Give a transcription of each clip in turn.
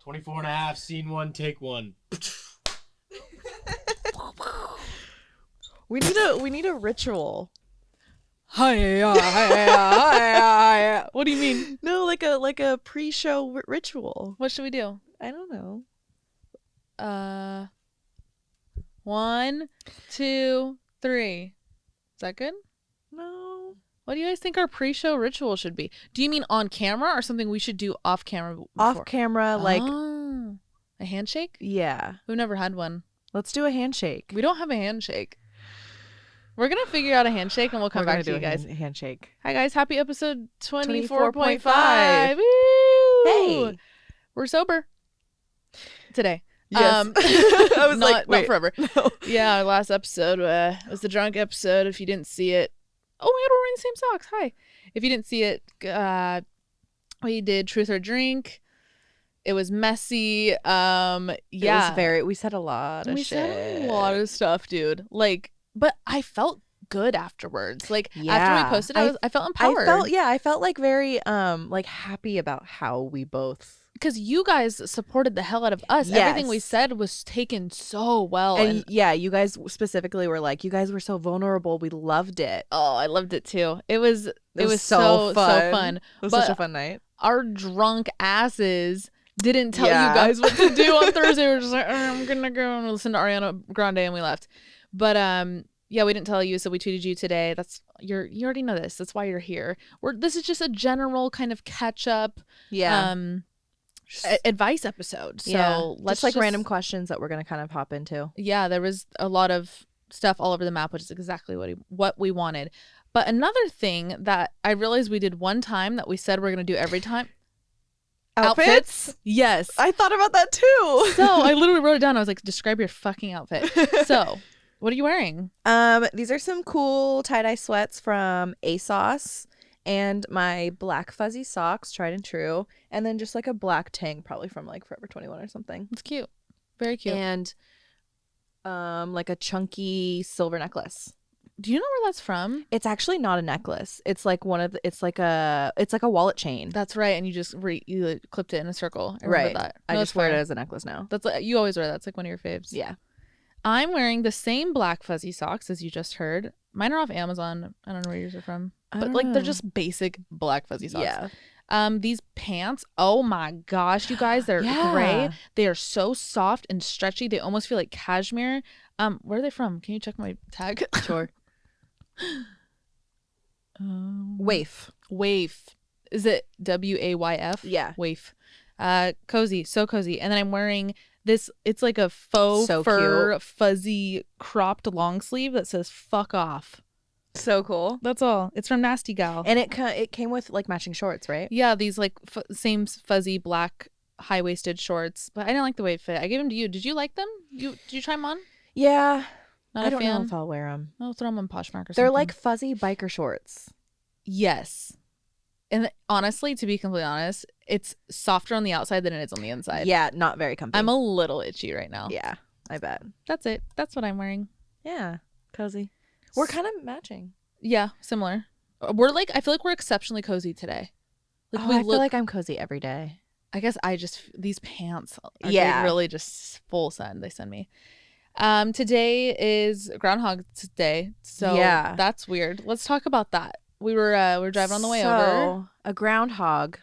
24 and a half, scene 1, take 1. We need a ritual. What do you mean? No, like a pre-show ritual. What should we do? I don't know. 1, 2, 3. Is that good? No. What do you guys think our pre-show ritual should be? Do you mean on camera or something we should do off camera? Before? Off camera, like a handshake? yeah. We've never had one. Let's do a handshake. We don't have a handshake. We're gonna figure out a handshake and we'll come back to you guys. Handshake. Hi guys, happy episode 24.5. 24.5. Woo! Hey, we're sober today. yes. I was not, like, wait, not forever. No. Yeah, our last episode was the drunk episode. If you didn't see it, oh my god, we're wearing the same socks. Hi. If you didn't see it, we did Truth or Drink. It was messy. Yeah, It was we said a lot of shit. Said a lot of stuff, dude. Like, but I felt good afterwards. Like after Yeah. we posted, I felt empowered. I felt like very like happy about how we both. Because you guys supported the hell out of us. Yes. Everything we said was taken so well. And yeah, you guys specifically were like, you guys were so vulnerable. We loved it. oh, I loved it too. It was so fun. so fun. It was But such a fun night. our drunk asses didn't tell Yeah. you guys what to do on Thursday. We were just like, I'm gonna go and listen to Ariana Grande, and we left. But yeah, we didn't tell you, so we tweeted you today. You already know this. That's why you're here. This is just a general kind of catch up. Yeah. Advice episode. So yeah. let's just random questions that we're gonna kind of hop into. Yeah, there was a lot of stuff all over the map, which is exactly what we wanted. But another thing that I realized we did one time that we said we're gonna do every time. Outfits? Yes. I thought about that too. So I literally wrote it down. I was like, describe your fucking outfit. So what are you wearing? These are some cool tie-dye sweats from ASOS and my black fuzzy socks, tried and true, and then just like a black tank, probably from like Forever 21 or something. It's cute. Very cute. And like a chunky silver necklace. Do you know where that's from? It's actually not a necklace. It's like it's like a wallet chain. That's right. And you just you clipped it in a circle. I remember that. I No, just that's wear it fine. as a necklace now. That's you always wear that. It's like one of your faves. Yeah. I'm wearing the same black fuzzy socks as you just heard. Mine are off Amazon. I don't know where yours are from. But like they're just basic black fuzzy socks. Yeah. These pants, oh my gosh, you guys, they're gray. They are so soft and stretchy. They almost feel like cashmere. Where are they from? Can you check my tag? Sure. Waif. Waif. Is it WAYF? Yeah. Waif. Cozy, so cozy. And then I'm wearing this, it's like a faux So fur cute. fuzzy cropped long sleeve that says fuck off. So cool. That's all. It's from Nasty Gal. And it came with like matching shorts, right? Yeah, these like same fuzzy black high-waisted shorts. But I didn't like the way it fit. I gave them to you. Did you like them? Did you try them on? Yeah. Not I a don't fan? know if I'll wear them. I'll throw them on Poshmark or something. They're like fuzzy biker shorts. Yes. And honestly, to be completely honest, it's softer on the outside than it is on the inside. Yeah, not very comfy. I'm a little itchy right now. Yeah, I bet. That's it. That's what I'm wearing. Yeah, cozy. We're kind of matching. Yeah, similar. We're like, I feel like we're exceptionally cozy today. Like I feel like I'm cozy every day. I guess these pants are Yeah. really just full sun they send me. Today is Groundhog Day, so Yeah. that's weird. Let's talk about that. We were driving on the way over. A groundhog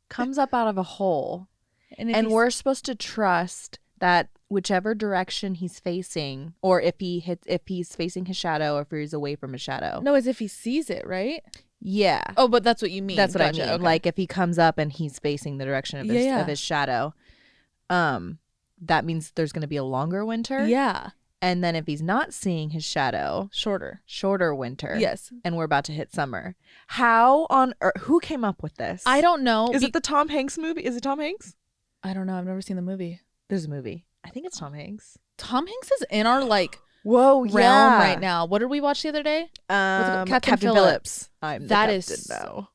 comes up out of a hole, and we're supposed to trust that whichever direction he's facing, or if he's facing his shadow, or if he's away from his shadow. No, as if he sees it, right? Yeah. Oh, but that's what you mean. That's what Gotcha, I mean. okay. Like if he comes up and he's facing the direction of his shadow, that means there's going to be a longer winter. Yeah. And then if he's not seeing his shadow, shorter winter. Yes. And we're about to hit summer. How on earth? Who came up with this? I don't know. Is it the Tom Hanks movie? Is it Tom Hanks? I don't know. I've never seen the movie. There's a movie. I think it's Tom Hanks. Tom Hanks is in our Whoa, realm right now. What did we watch the other day? Captain Phillips. That is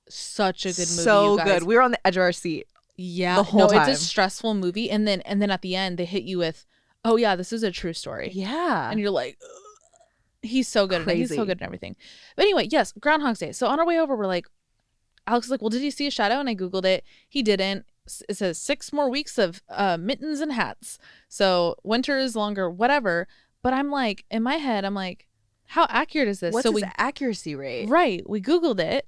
such a good movie. So you guys. good. We were on the edge of our seat. Yeah. The whole time. It's a stressful movie, and then at the end they hit you with, oh yeah, this is a true story. Yeah. And you're like, ugh. He's so good. Crazy. He's so good at everything. But anyway, yes, Groundhog's Day. So on our way over, we're like, Alex is like, well, did you see a shadow? And I Googled it. He didn't. it says 6 more weeks of mittens and hats. So winter is longer, whatever. But I'm like, in my head, I'm like, how accurate is this? What's so his accuracy rate? Right. We Googled it.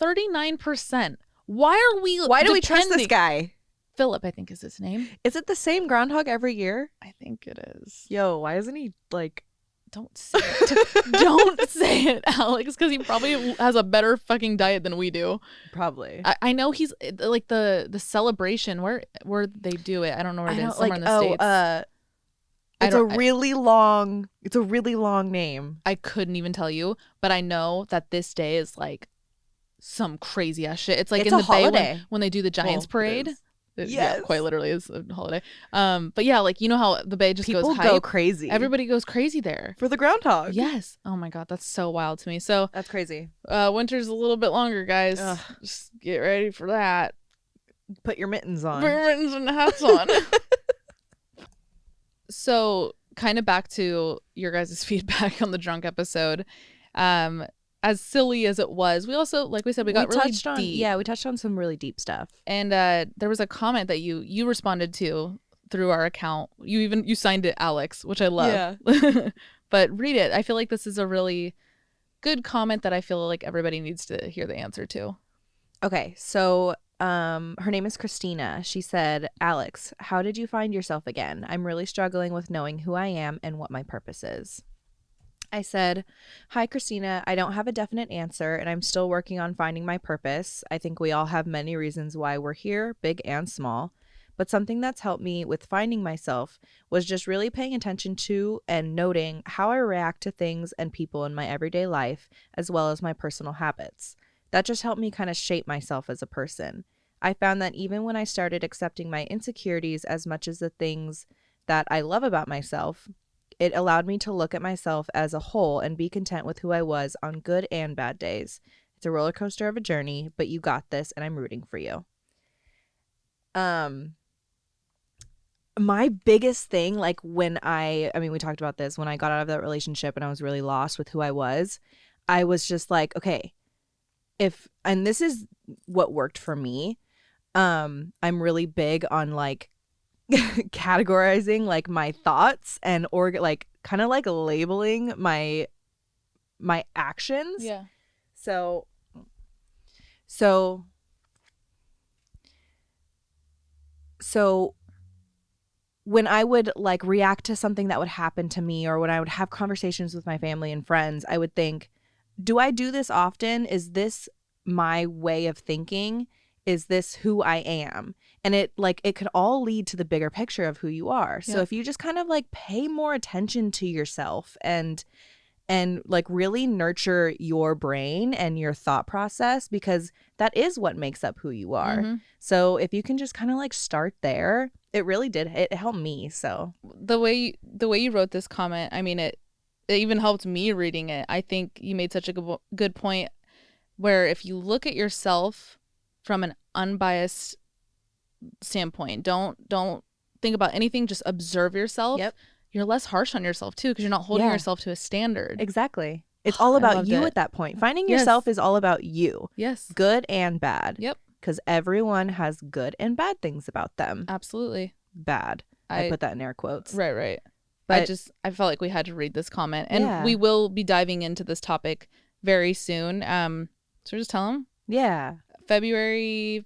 39%. Why do we trust this guy? Philip, I think is his name. Is it the same groundhog every year? I think it is. Yo, why isn't he like... Don't say it. Don't say it, Alex, because he probably has a better fucking diet than we do. Probably. I know he's like the celebration where they do it. I don't know where it is. Somewhere in the States. It's a really long name. I couldn't even tell you, but I know that this day is like some crazy ass shit. It's like in the Bay when they do the Giants parade. Yeah, quite literally is a holiday. But yeah, like you know how the Bay just People goes hype? go crazy. Everybody goes crazy there for the groundhog. Yes. Oh my god, that's so wild to me. So that's crazy. Winter's a little bit longer, guys. Ugh. Just get ready for that. Put your mittens on. Put your mittens and hats on. So kind of back to your guys' feedback on the drunk episode. As silly as it was, we also, like we said, we got really deep. Yeah, we touched on some really deep stuff. And there was a comment that you responded to through our account. You signed it Alex, which I love. Yeah. But read it. I feel like this is a really good comment that I feel like everybody needs to hear the answer to. Okay, so her name is Christina. She said, Alex, how did you find yourself again? I'm really struggling with knowing who I am and what my purpose is. I said, hi, Christina. I don't have a definite answer, and I'm still working on finding my purpose. I think we all have many reasons why we're here, big and small. But something that's helped me with finding myself was just really paying attention to and noting how I react to things and people in my everyday life, as well as my personal habits. That just helped me kind of shape myself as a person. I found that even when I started accepting my insecurities as much as the things that I love about myself, it allowed me to look at myself as a whole and be content with who I was on good and bad days. It's a roller coaster of a journey, but you got this, and I'm rooting for you. My biggest thing, like when I mean, we talked about this, when I got out of that relationship and I was really lost with who I was just like, okay, and this is what worked for me. I'm really big on like categorizing like my thoughts and like kind of like labeling my actions. Yeah. So when I would like react to something that would happen to me, or when I would have conversations with my family and friends, I would think, do I do this often? Is this my way of thinking? Is this who I am? And it could all lead to the bigger picture of who you are. So if you just kind of like pay more attention to yourself and like really nurture your brain and your thought process, because that is what makes up who you are. Mm-hmm. So if you can just kind of like start there, it really did. It helped me. So the way you wrote this comment, I mean, it even helped me reading it. I think you made such a good point where if you look at yourself from an unbiased standpoint, don't think about anything, just observe yourself. Yep. You're less harsh on yourself too, because you're not holding yourself to a standard. Exactly. It's all about you at that point. Finding yourself is all about you. Yes. Good and bad. Yep. Because everyone has good and bad things about them. Absolutely. Bad. I put that in air quotes. Right. But I felt like we had to read this comment, and we will be diving into this topic very soon. So just tell them. Yeah. February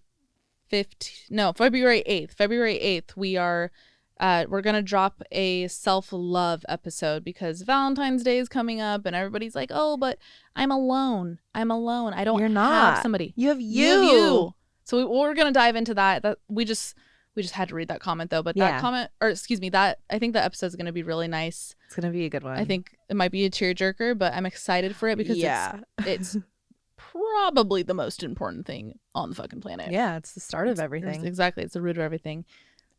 8th. February 8th, we're going to drop a self-love episode because Valentine's Day is coming up and everybody's like, "Oh, but I'm alone. I don't have somebody." You have you. So we're going to dive into that. That we just had to read that comment though, but that comment, or excuse me, I think that episode is going to be really nice. It's going to be a good one. I think it might be a tearjerker, but I'm excited for it because it's probably the most important thing on the fucking planet. Yeah, it's the start of everything. Exactly. It's the root of everything.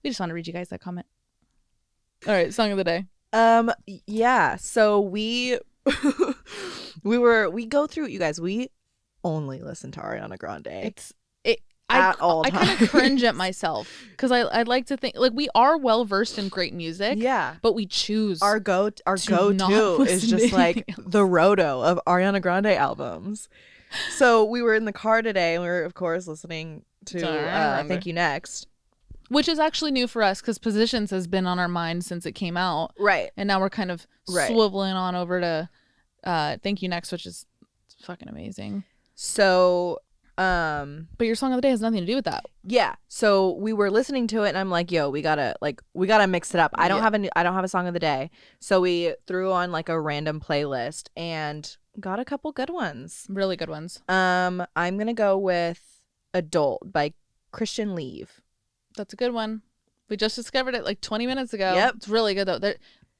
We just want to read you guys that comment. All right, song of the day. Yeah. So we go through, you guys, we only listen to Ariana Grande. I kind of cringe at myself because I'd like to think like we are well versed in great music. Yeah. But we choose our go-to is just like the roto of Ariana Grande albums. So we were in the car today and we were of course listening Thank You Next. Which is actually new for us because Positions has been on our mind since it came out. Right. And now we're kind of swiveling on over to Thank You Next, which is fucking amazing. So, but your song of the day has nothing to do with that. Yeah. So we were listening to it and I'm like, yo, we gotta mix it up. I don't have a song of the day. So we threw on like a random playlist and got a couple good ones. Really good ones. I'm gonna go with Adult by Christian Leave. That's a good one. We just discovered it like 20 minutes ago. Yep. It's really good, though.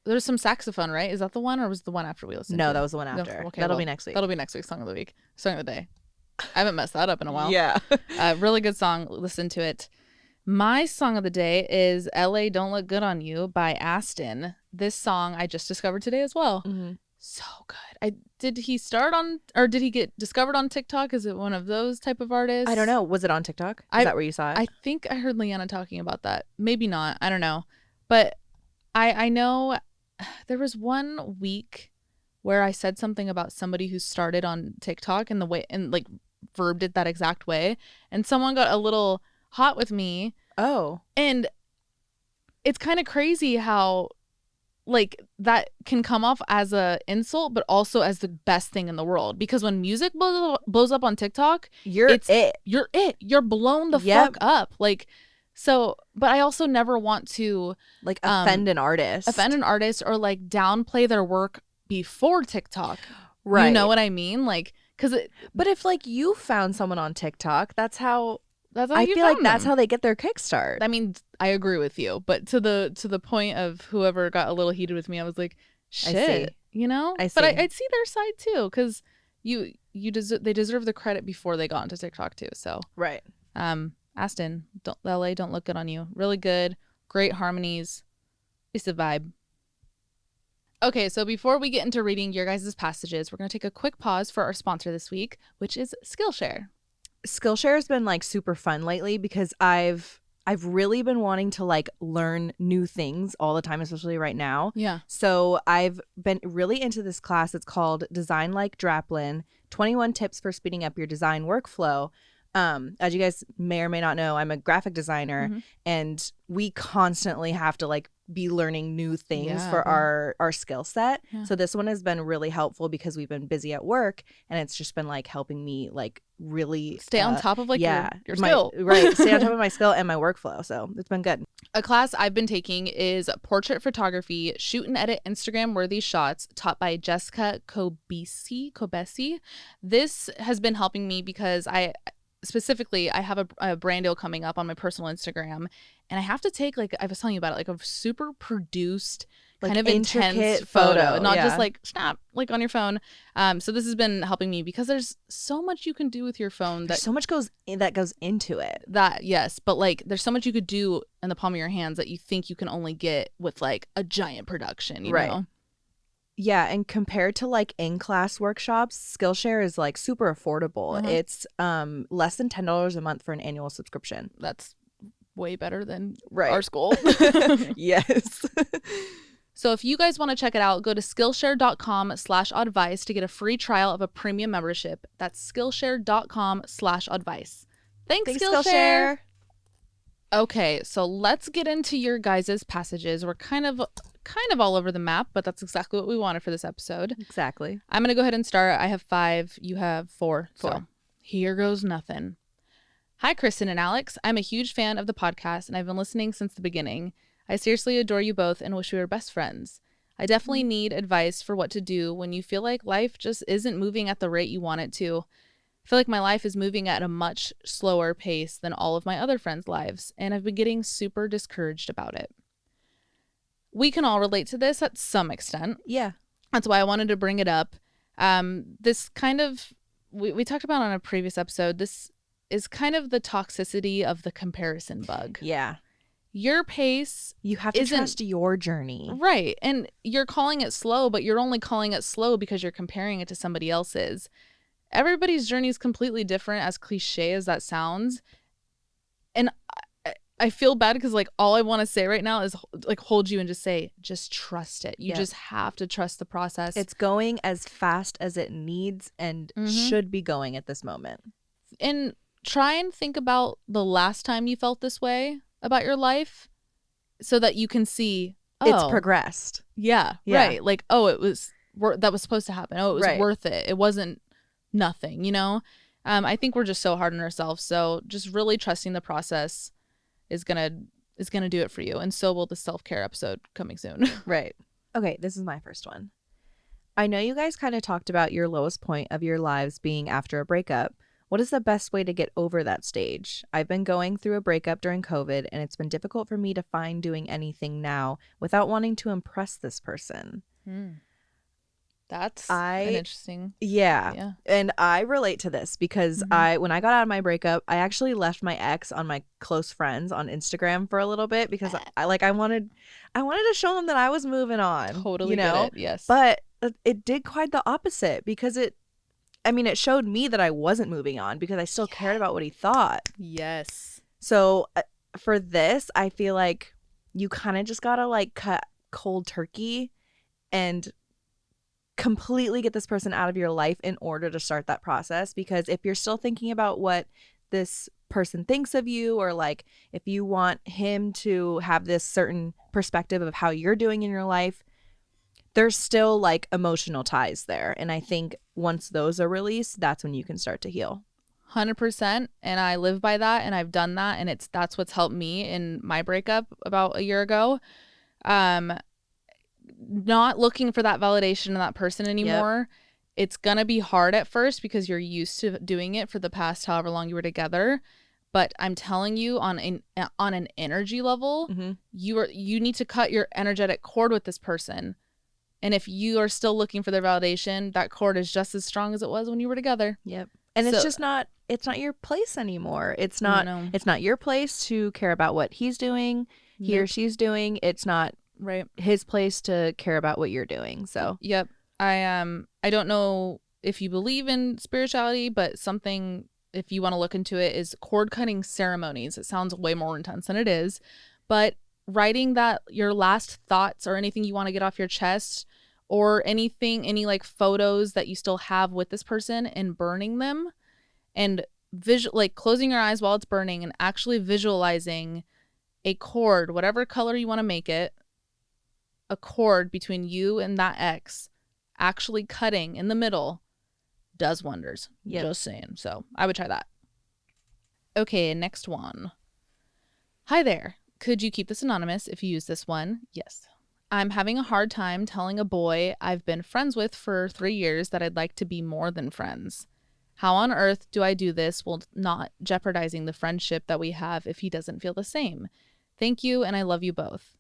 There's some saxophone, right? Is that the one or was it the one after we listened to? No, that was the one after. No, okay, that'll be next week. That'll be next week's Song of the Week. Song of the Day. I haven't messed that up in a while. Yeah. Really good song. Listen to it. My song of the day is LA Don't Look Good on You by Aston. This song I just discovered today as well. Mm-hmm. So good. Did he get discovered on TikTok? Is it one of those type of artists? I don't know. Was it on TikTok? Is that where you saw it? I think I heard Leanna talking about that. Maybe not. I don't know. But I know there was one week where I said something about somebody who started on TikTok and like verbed it that exact way. And someone got a little hot with me. Oh. And it's kind of crazy how like that can come off as a insult, but also as the best thing in the world. Because when music blows up on TikTok, You're blown the fuck up. Like, so, but I also never want to like offend an artist or like downplay their work before TikTok. Right. You know what I mean? Like, but if like you found someone on TikTok, that's how I feel like that's how they get their kickstart. I mean, I agree with you, but to the point of whoever got a little heated with me, I was like, shit, you know? I see. But I'd see their side too, because they deserve the credit before they got into TikTok too. So right. Aston, LA Don't Look Good on You. Really good, great harmonies. It's a vibe. Okay, so before we get into reading your guys' passages, we're gonna take a quick pause for our sponsor this week, which is Skillshare. Skillshare has been like super fun lately because I've really been wanting to like learn new things all the time, especially right now. Yeah. So I've been really into this class. It's called Design Like Draplin, 21 Tips for Speeding Up Your Design Workflow. As you guys may or may not know, I'm a graphic designer, and we constantly have to like be learning new things for our skill set. Yeah. So this one has been really helpful because we've been busy at work, and it's just been like helping me like really stay on top of like your skill. Stay on top of my skill and my workflow. So it's been good. A class I've been taking is portrait photography, shoot and edit Instagram worthy shots, taught by Jessica Kobesi. This has been helping me because I have a brand deal coming up on my personal Instagram, and I have to take, like I was telling you about it, like a super produced, like kind of intense photo, not just like snap, like on your phone. So this has been helping me because there's so much you can do with your phone. There's so much goes into it. That, yes, but like there's so much you could do in the palm of your hands that you think you can only get with like a giant production, you know? Yeah, and compared to like in-class workshops, Skillshare is like super affordable. It's less than $10 a month for an annual subscription. That's way better than our school. Yes. So if you guys want to check it out, go to Skillshare.com/Oddvice to get a free trial of a premium membership. That's Skillshare.com/Oddvice. Thanks, Skillshare. Okay, so let's get into your guys' passages. We're kind of all over the map, but that's exactly what we wanted for this episode. Exactly. I'm going to go ahead and start. I have 5. You have 4. So here goes nothing. Hi, Kristen and Alex. I'm a huge fan of the podcast, and I've been listening since the beginning. I seriously adore you both and wish we were best friends. I definitely need advice for what to do when you feel like life just isn't moving at the rate you want it to. I feel like my life is moving at a much slower pace than all of my other friends' lives, and I've been getting super discouraged about it. We can all relate to this at some extent. Yeah. That's why I wanted to bring it up. This kind of, we talked about on a previous episode, this is kind of the toxicity of the comparison bug. Yeah. Your pace. You have to trust your journey. Right. And you're calling it slow, but you're only calling it slow because you're comparing it to somebody else's. Everybody's journey is completely different, as cliche as that sounds. And I feel bad because like all I want to say right now is like hold you and just say, just trust it. You just have to trust the process. It's going as fast as it needs and should be going at this moment. And try and think about the last time you felt this way about your life so that you can see, it's progressed. Yeah, right. Like, it was that was supposed to happen. It was worth it. It wasn't nothing, you know? I think we're just so hard on ourselves. So just really trusting the process is gonna do it for you. And so will the self-care episode coming soon. Right. Okay, this is my first one. I know you guys kind of talked about your lowest point of your lives being after a breakup. What is the best way to get over that stage? I've been going through a breakup during COVID, and it's been difficult for me to find doing anything now without wanting to impress this person. That's an interesting. Yeah. And I relate to this because when I got out of my breakup, I actually left my ex on my close friends on Instagram for a little bit because I wanted to show them that I was moving on. Totally, you know? Get it. Yes. But it did quite the opposite because it showed me that I wasn't moving on because I still cared about what he thought. Yes. So for this, I feel like you kind of just gotta like cut cold turkey and completely get this person out of your life in order to start that process. Because if you're still thinking about what this person thinks of you, or like if you want him to have this certain perspective of how you're doing in your life, there's still like emotional ties there. And I think once those are released, that's when you can start to heal. 100%. And I live by that, and I've done that, and that's what's helped me in my breakup about a year ago. Not looking for that validation in that person anymore. Yep. It's gonna be hard at first because you're used to doing it for the past however long you were together. But I'm telling you, on an energy level, you need to cut your energetic cord with this person. And if you are still looking for their validation, that cord is just as strong as it was when you were together. Yep. And it's not your place anymore. It's not your place to care about what he's doing, he or she's doing. It's not his place to care about what you're doing. So yep. I don't know if you believe in spirituality, but something, if you want to look into it, is cord cutting ceremonies. It sounds way more intense than it is, but writing that your last thoughts or anything you want to get off your chest, or any like photos that you still have with this person, and burning them, and like closing your eyes while it's burning and actually visualizing a cord, whatever color you want to make it, a cord between you and that ex actually cutting in the middle does wonders. Just saying. So I would try that. Okay, next one. Hi there. Could you keep this anonymous if you use this one? Yes. I'm having a hard time telling a boy I've been friends with for 3 years that I'd like to be more than friends. How on earth do I do this while not jeopardizing the friendship that we have if he doesn't feel the same? Thank you, and I love you both.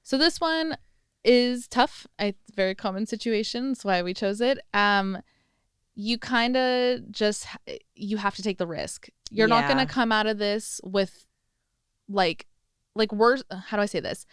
So this one is tough. It's a very common situation. That's why we chose it. You kind of just, you have to take the risk. You're not going to come out of this with like worse. How do I say this?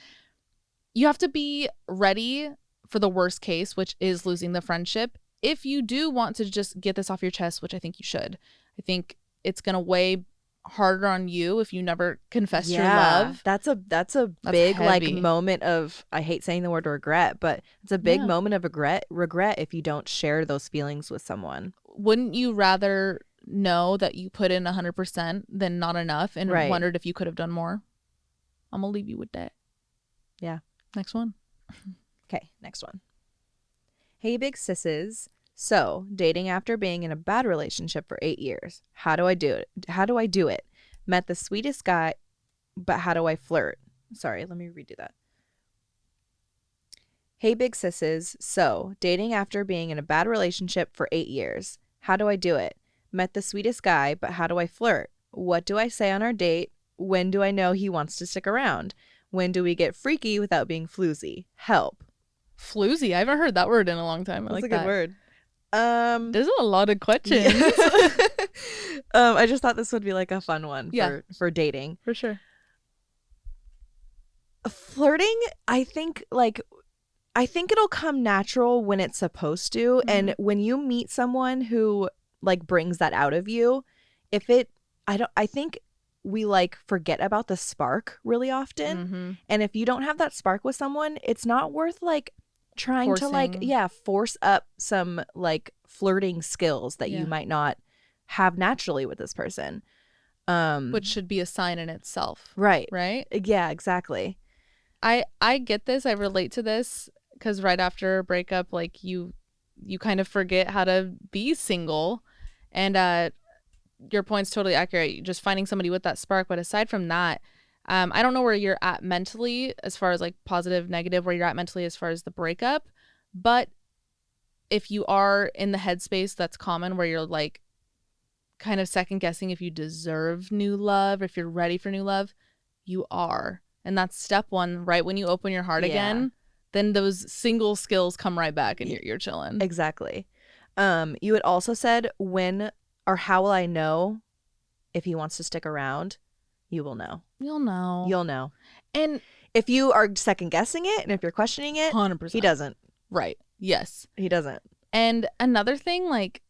You have to be ready for the worst case, which is losing the friendship. If you do want to just get this off your chest, which I think you should, I think it's going to weigh harder on you if you never confess your love. That's a big heavy. Like moment of, I hate saying the word regret, but it's a big moment of regret if you don't share those feelings with someone. Wouldn't you rather know that you put in 100% than not enough and wondered if you could have done more? I'm gonna leave you with that. Yeah. Next one. Okay, next one. Hey, big sisses. So, dating after being in a bad relationship for 8 years. How do I do it? Met the sweetest guy, but how do I flirt? Sorry, let me redo that. Hey, big sisses. So, dating after being in a bad relationship for 8 years. How do I do it? Met the sweetest guy, but how do I flirt? What do I say on our date? When do I know he wants to stick around? When do we get freaky without being floozy? Help. Floozy? I haven't heard that word in a long time. That's a good word. There's a lot of questions. I just thought this would be like a fun one for dating. For sure. Flirting, I think it'll come natural when it's supposed to. Mm-hmm. And when you meet someone who like brings that out of you, I think we like forget about the spark really often. Mm-hmm. And if you don't have that spark with someone, it's not worth like trying forcing. To like force up some like flirting skills that you might not have naturally with this person. Which should be a sign in itself. Right. Right? Yeah, exactly. I get this. I relate to this because right after a breakup, like you kind of forget how to be single, and your point's totally accurate. Just finding somebody with that spark. But aside from that, I don't know where you're at mentally as far as like positive, negative, where you're at mentally as far as the breakup. But if you are in the headspace that's common where you're like kind of second guessing if you deserve new love, if you're ready for new love, you are. And that's step one, right when you open your heart again, then those single skills come right back and you're chilling. Exactly. You had also said when or how will I know if he wants to stick around? You will know. You'll know. You'll know. And if you are second guessing it and if you're questioning it, 100%. He doesn't. Right. Yes. He doesn't. And another thing, like,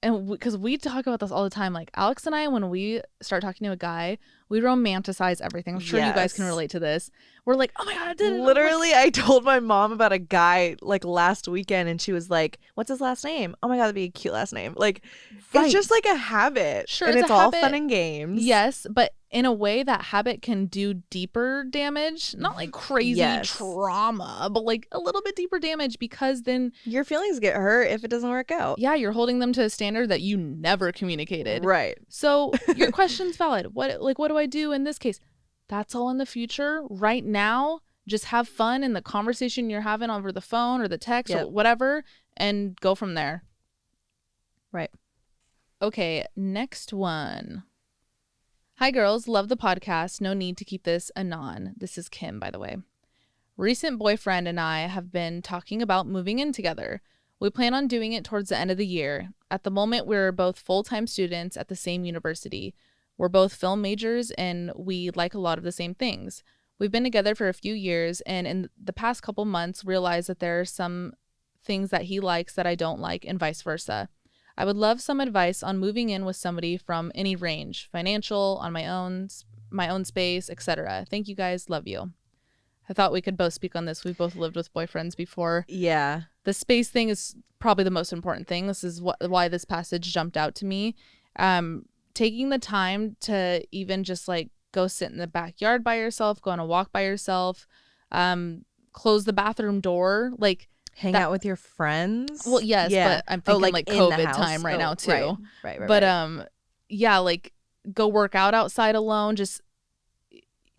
and because we talk about this all the time, like Alex and I, when we start talking to a guy, we romanticize everything. I'm sure you guys can relate to this. We're like, oh my God, I did it. Literally, I told my mom about a guy like last weekend and she was like, what's his last name? Oh my God, that'd be a cute last name. Like, It's just like a habit. Sure, and it's all habit. Fun and games. Yes, but in a way that habit can do deeper damage. Not like crazy trauma, but like a little bit deeper damage because then your feelings get hurt if it doesn't work out. Yeah, you're holding them to a standard that you never communicated. Right. So your question's valid. What do I do in this case? That's all in the future. Right now, just have fun in the conversation you're having over the phone or the text or whatever and go from there. Right. Okay, next one. Hi, girls. Love the podcast. No need to keep this anon. This is Kim, by the way. Recent boyfriend and I have been talking about moving in together. We plan on doing it towards the end of the year. At the moment, we're both full-time students at the same university. We're both film majors and we like a lot of the same things. We've been together for a few years and in the past couple months realized that there are some things that he likes that I don't like and vice versa. I would love some advice on moving in with somebody from any range, financial, on my own space, etc. Thank you guys. Love you. I thought we could both speak on this. We've both lived with boyfriends before. Yeah. The space thing is probably the most important thing. This is why this passage jumped out to me. Taking the time to even just like go sit in the backyard by yourself, go on a walk by yourself, close the bathroom door, like hang out with your friends. Well, yes, but I'm thinking like COVID time right now too. Right. But yeah, like go work out outside alone. Just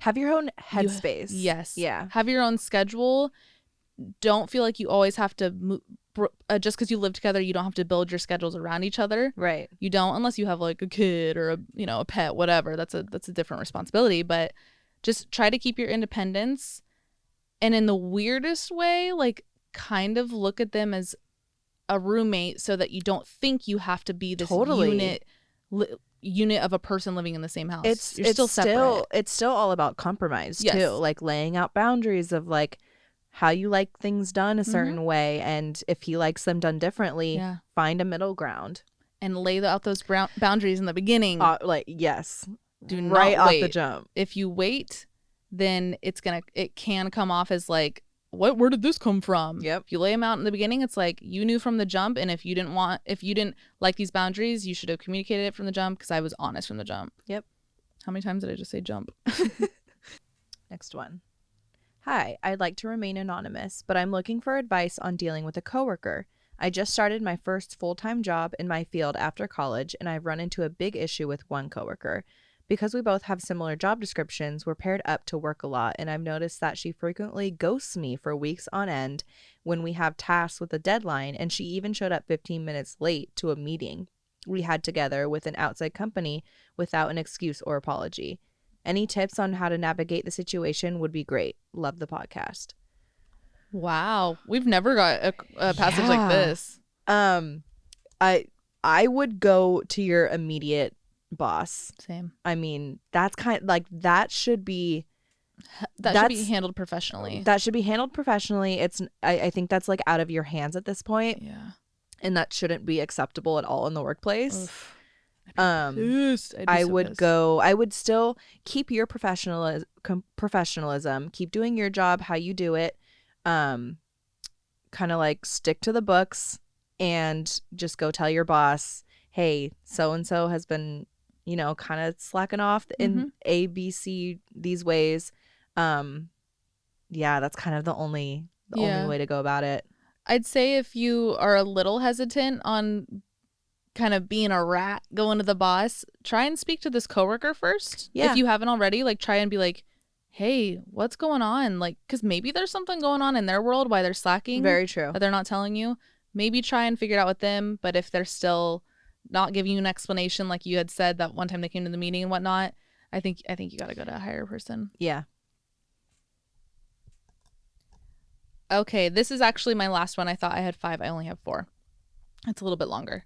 have your own headspace. Yes. Yeah. Have your own schedule. Don't feel like you always have to move. Just because you live together, you don't have to build your schedules around each other. Right. You don't, unless you have like a kid or a pet, whatever. That's a different responsibility. But just try to keep your independence. And in the weirdest way, like kind of look at them as a roommate so that you don't think you have to be this unit of a person living in the same house. You're still separate. It's still all about compromise too. Like laying out boundaries of like how you like things done a certain way, and if he likes them done differently, find a middle ground and lay out those boundaries in the beginning. Do not wait off the jump. If you wait, then it can come off as like, where did this come from? Yep. If you lay them out in the beginning, it's like you knew from the jump, and if you didn't like these boundaries, you should have communicated it from the jump because I was honest from the jump. Yep. How many times did I just say jump? Next one. Hi, I'd like to remain anonymous, but I'm looking for advice on dealing with a coworker. I just started my first full-time job in my field after college, and I've run into a big issue with one coworker. Because we both have similar job descriptions, we're paired up to work a lot, and I've noticed that she frequently ghosts me for weeks on end when we have tasks with a deadline, and she even showed up 15 minutes late to a meeting we had together with an outside company without an excuse or apology. Any tips on how to navigate the situation would be great. Love the podcast. Wow. We've never got a passage like this. I would go to your immediate boss. Same. I mean, that's kind of like that should be handled professionally. That should be handled professionally. I think that's like out of your hands at this point. Yeah. And that shouldn't be acceptable at all in the workplace. Oof. I would still keep your professionalism, keep doing your job how you do it. Kind of like stick to the books and just go tell your boss, hey, so-and-so has been, you know, kind of slacking off in A, B, C, these ways. Yeah, that's kind of the only way to go about it. I'd say if you are a little hesitant on kind of being a rat going to the boss, try and speak to this coworker first. Yeah. If you haven't already, like try and be like, hey, what's going on? Like, because maybe there's something going on in their world why they're slacking. Very true. That they're not telling you. Maybe try and figure it out with them. But if they're still not giving you an explanation, like you had said that one time they came to the meeting and whatnot, I think you got to go to a higher person. Yeah. Okay, this is actually my last one. I thought I had 5. I only have 4. It's a little bit longer.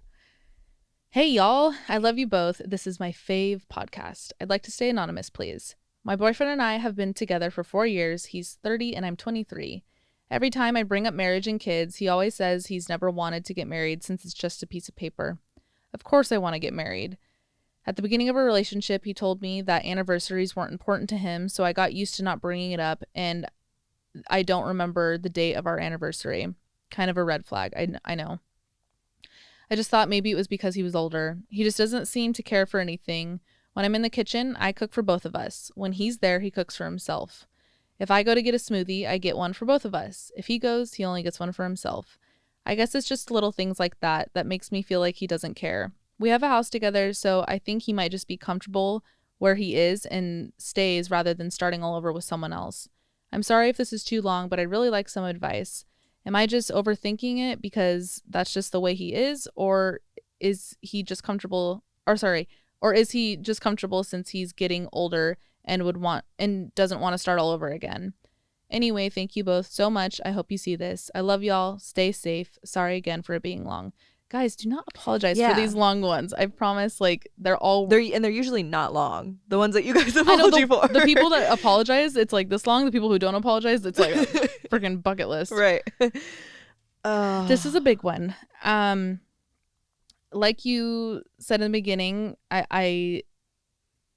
Hey, y'all. I love you both. This is my fave podcast. I'd like to stay anonymous, please. My boyfriend and I have been together for 4 years. He's 30 and I'm 23. Every time I bring up marriage and kids, he always says he's never wanted to get married since it's just a piece of paper. Of course I want to get married. At the beginning of our relationship, he told me that anniversaries weren't important to him, so I got used to not bringing it up, and I don't remember the date of our anniversary. Kind of a red flag. I know. I just thought maybe it was because he was older. He just doesn't seem to care for anything. When I'm in the kitchen, I cook for both of us. When he's there, he cooks for himself. If I go to get a smoothie, I get one for both of us. If he goes, he only gets one for himself. I guess it's just little things like that makes me feel like he doesn't care. We have a house together, so I think he might just be comfortable where he is and stays rather than starting all over with someone else. I'm sorry if this is too long, but I'd really like some advice. Am I just overthinking it because that's just the way he is, or is he just comfortable since he's getting older and doesn't want to start all over again? Anyway, thank you both so much. I hope you see this. I love y'all. Stay safe. Sorry again for it being long. Guys, do not apologize for these long ones. I promise, like, they're usually not long. The ones that you guys apologize for. The people that apologize, it's like this long. The people who don't apologize, it's like a freaking bucket list. Right. This is a big one. Like you said in the beginning,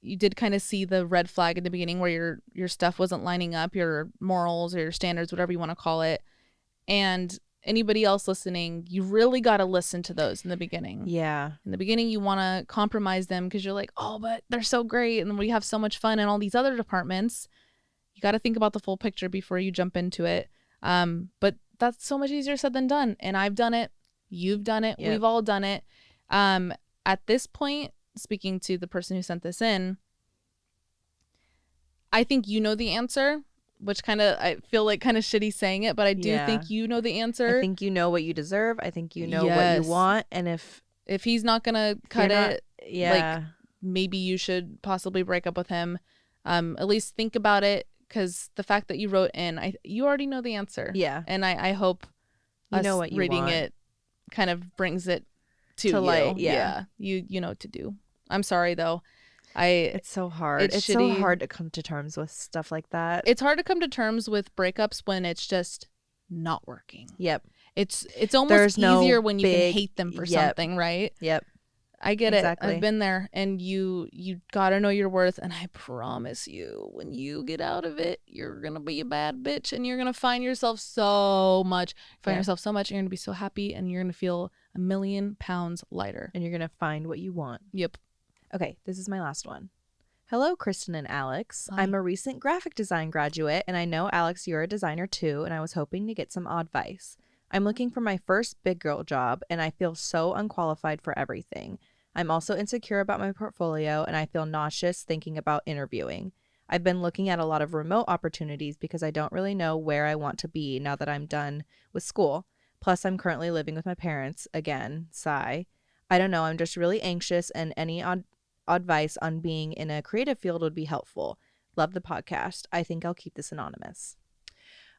you did kind of see the red flag in the beginning where your stuff wasn't lining up, your morals or your standards, whatever you want to call it. And anybody else listening, you really got to listen to those in the beginning. Yeah. In the beginning, you want to compromise them because you're like, oh, but they're so great and we have so much fun in all these other departments. You got to think about the full picture before you jump into it. But that's so much easier said than done. And I've done it. You've done it. Yep. We've all done it. At this point, speaking to the person who sent this in, I think you know the answer. Which I feel like kind of shitty saying it, but I do think you know the answer. I think you know what you deserve. I think you know what you want. And if he's not going to cut it, like, maybe you should possibly break up with him. At least think about it, because the fact that you wrote in, you already know the answer. Yeah. And I hope you know what you reading want. it kind of brings it to you. Light. Yeah. You know what to do. I'm sorry, though. It's so hard. It's so hard to come to terms with stuff like that. It's hard to come to terms with breakups when it's just not working. Yep. It's almost easier when you can hate them for something, right? Yep. I get exactly. it. I've been there, and you gotta know your worth. And I promise you, when you get out of it, you're gonna be a bad bitch, and you're gonna find yourself so much. You're gonna be so happy, and you're gonna feel 1,000,000 pounds lighter. And you're gonna find what you want. Yep. Okay, this is my last one. Hello, Kristen and Alex. Hi. I'm a recent graphic design graduate, and I know, Alex, you're a designer too, and I was hoping to get some advice. I'm looking for my first big girl job, and I feel so unqualified for everything. I'm also insecure about my portfolio, and I feel nauseous thinking about interviewing. I've been looking at a lot of remote opportunities because I don't really know where I want to be now that I'm done with school. Plus, I'm currently living with my parents. Again, sigh. I don't know. I'm just really anxious, and any advice on being in a creative field would be helpful. Love the podcast. I think I'll keep this anonymous.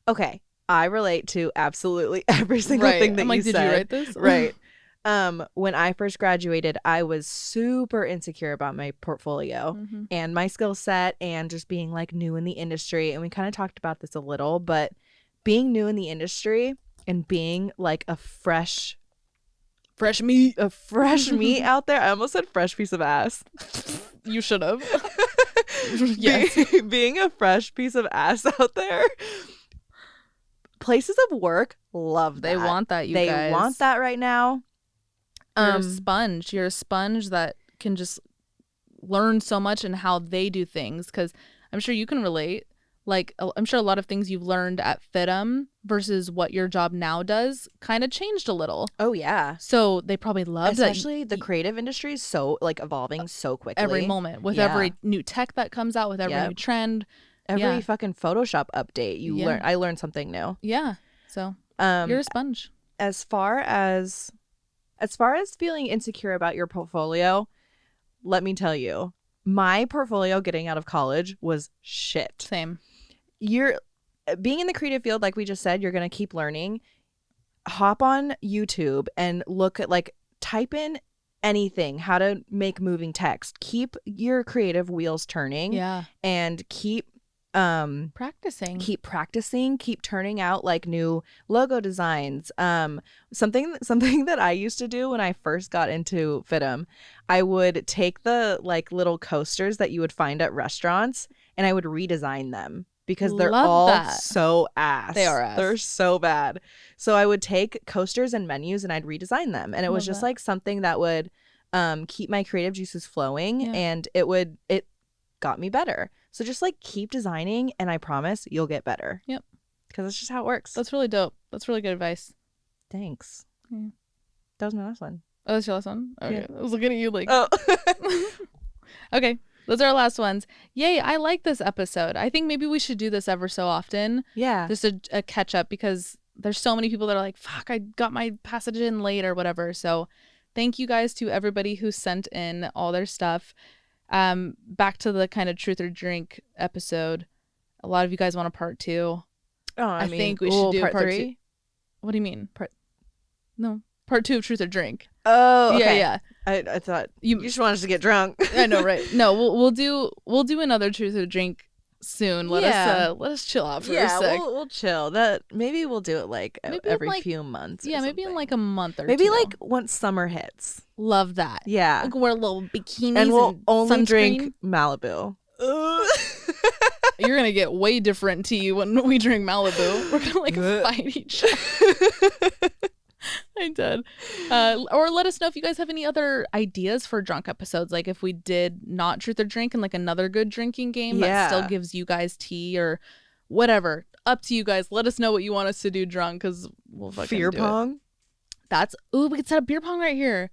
Okay. I relate to absolutely every single thing that you said. Did you write this? Right. When I first graduated, I was super insecure about my portfolio and my skill set and just being like new in the industry. And we kind of talked about this a little, but being new in the industry and being like a fresh meat out there. I almost said fresh piece of ass. You should have. Yes. Being a fresh piece of ass out there. Places of work love that. They want that, They want that right now. You're a sponge. You're a sponge that can just learn so much in how they do things, because I'm sure you can relate. Like, I'm sure a lot of things you've learned at FITM versus what your job now does kind of changed a little. Oh, yeah. So they probably love that. Especially the creative industry is so, like, evolving so quickly. Every moment. With every new tech that comes out, with every new trend. Every fucking Photoshop update, I learned something new. Yeah. So you're a sponge. As far as feeling insecure about your portfolio, let me tell you, my portfolio getting out of college was shit. Same. You're being in the creative field, like we just said, you're going to keep learning. Hop on YouTube and look at, like, type in anything, how to make moving text. Keep your creative wheels turning. Yeah. And keep practicing. Keep turning out, like, new logo designs. Something that I used to do when I first got into FITM, I would take the, like, little coasters that you would find at restaurants and I would redesign them. Because they're so ass. They are ass. They're so bad. So I would take coasters and menus and I'd redesign them. And it was just like something that would keep my creative juices flowing, and it got me better. So just, like, keep designing and I promise you'll get better. Yep. Because that's just how it works. That's really dope. That's really good advice. Thanks. Yeah. That was my last one. Oh, that's your last one? Okay. Yeah. I was looking at you like. Oh. Okay. Those are our last ones. Yay, I like this episode. I think maybe we should do this ever so often. Yeah. Just a catch up, because there's so many people that are like, fuck, I got my passage in late or whatever. So thank you guys to everybody who sent in all their stuff. Back to the kind of truth or drink episode. A lot of you guys want a part 2. Oh, I mean, think we should do part 3. 2. What do you mean? Part 2 of truth or drink. Oh, okay. Yeah. I thought you just wanted us to get drunk. I know, right? No, we'll do another truth or drink soon. Let us chill out for a sec. We'll chill. Maybe we'll do it, like, every few months. Yeah, maybe in, like, a month or maybe 2. like once summer hits. Love that. Yeah. We can wear little bikinis and we'll only sunscreen. drink Malibu. You're gonna get way different tea when we drink Malibu. We're gonna, like, fight each other. I did. Or let us know if you guys have any other ideas for drunk episodes. Like, if we did not truth or drink and, like, another good drinking game that still gives you guys tea or whatever. Up to you guys. Let us know what you want us to do drunk, because we'll fucking beer do pong. It. We could set up beer pong right here.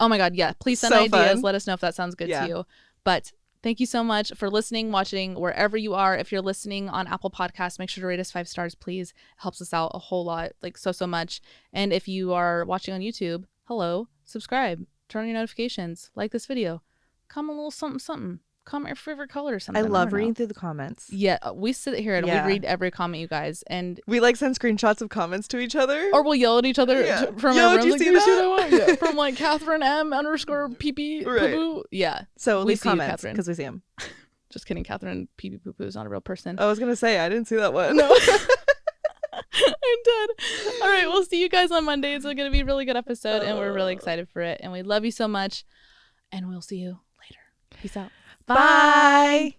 Oh my god, yeah. Please send ideas. Fun. Let us know if that sounds good to you. But thank you so much for listening, watching, wherever you are. If you're listening on Apple Podcasts, make sure to rate us 5 stars, please. It helps us out a whole lot, like, so much. And if you are watching on YouTube, hello, subscribe, turn on your notifications, like this video, comment a little something. Comment your favorite color or something. I love reading through the comments. Yeah, we sit here and we read every comment, you guys. And we, like, send screenshots of comments to each other. Or we'll yell at each other from our rooms. Like, you see what I want? Yeah. From, like, Catherine M _PP poo. Yeah. So leave comments because we see them. Just kidding. Catherine PP poo is not a real person. I was going to say, I didn't see that one. No. I'm dead. All right. We'll see you guys on Monday. It's going to be a really good episode and we're really excited for it. And we love you so much. And we'll see you later. Peace out. Bye.